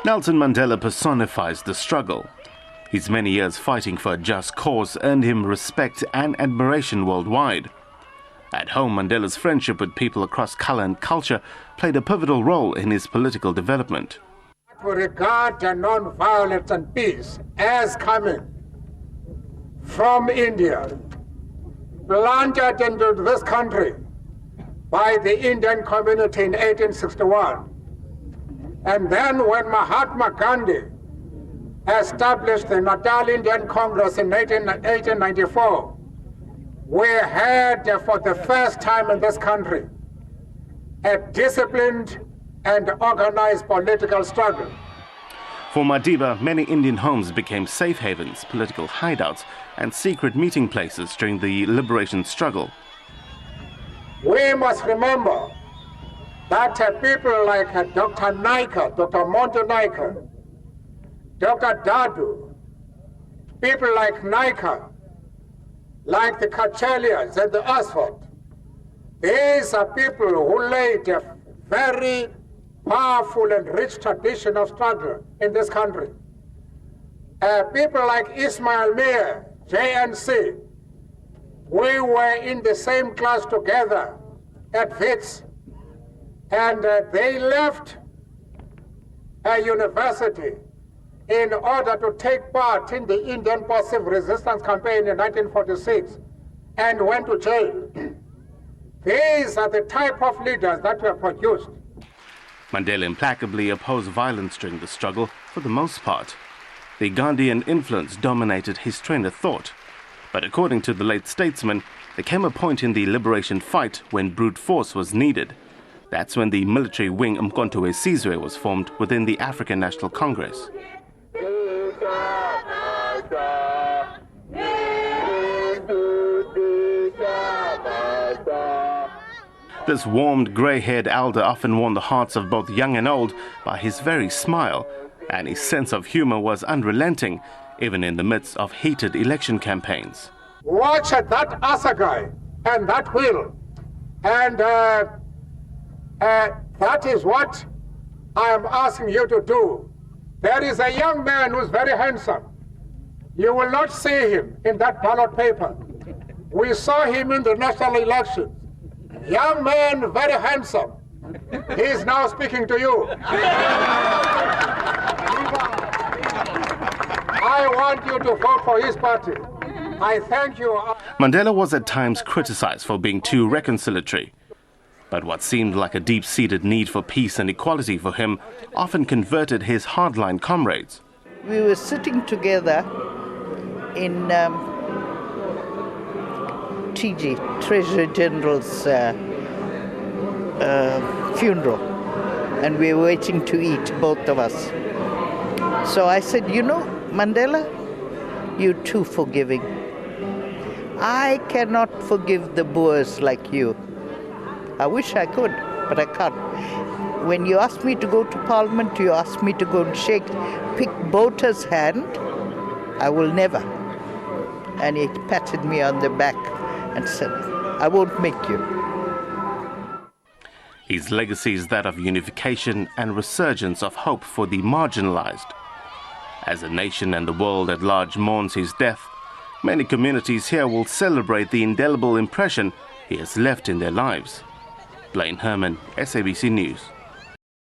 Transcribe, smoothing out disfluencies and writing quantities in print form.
Nelson Mandela personifies the struggle. His many years fighting for a just cause earned him respect and admiration worldwide. At home, Mandela's friendship with people across colour and culture played a pivotal role in his political development. We regard non-violence and peace as coming from India, planted into this country by the Indian community in 1861. And then when Mahatma Gandhi established the Natal Indian Congress in 1894, we had, for the first time in this country, a disciplined and organized political struggle. For Madiba, many Indian homes became safe havens, political hideouts, and secret meeting places during the liberation struggle. We must remember that people like Dr. Naika, Dr. Monto Naika, Dr. Dadu, people like Naika, like the Kachelias and the Asphalt, these are people who laid a very powerful and rich tradition of struggle in this country. People like Ismail Mir, JNC, we were in the same class together at Wits, and they left a university in order to take part in the Indian passive resistance campaign in 1946 and went to jail. These are the type of leaders that were produced. Mandela implacably opposed violence during the struggle for the most part. The Gandhian influence dominated his train of thought. But according to the late statesman, there came a point in the liberation fight when brute force was needed. That's when the military wing Umkhonto we Sizwe was formed within the African National Congress. This warmed, grey-haired elder often won the hearts of both young and old by his very smile, and his sense of humour was unrelenting, even in the midst of heated election campaigns. Watch that Assegai and that will, and that is what I am asking you to do. There is a young man who's very handsome. You will not see him in that ballot paper. We saw him in the national elections. Young man, very handsome. He is now speaking to you. I want you to vote for his party. I thank you. Mandela was at times criticized for being too reconciliatory. But what seemed like a deep-seated need for peace and equality for him often converted his hardline comrades. We were sitting together in TG, Treasurer General's funeral, and we were waiting to eat, both of us. So I said, you know, Mandela, you're too forgiving. I cannot forgive the Boers like you. I wish I could, but I can't. When you asked me to go to Parliament, you asked me to go and pick Bota's hand, I will never. And he patted me on the back and said, I won't make you. His legacy is that of unification and resurgence of hope for the marginalized. As the nation and the world at large mourns his death, many communities here will celebrate the indelible impression he has left in their lives. Blaine Herman, SABC News.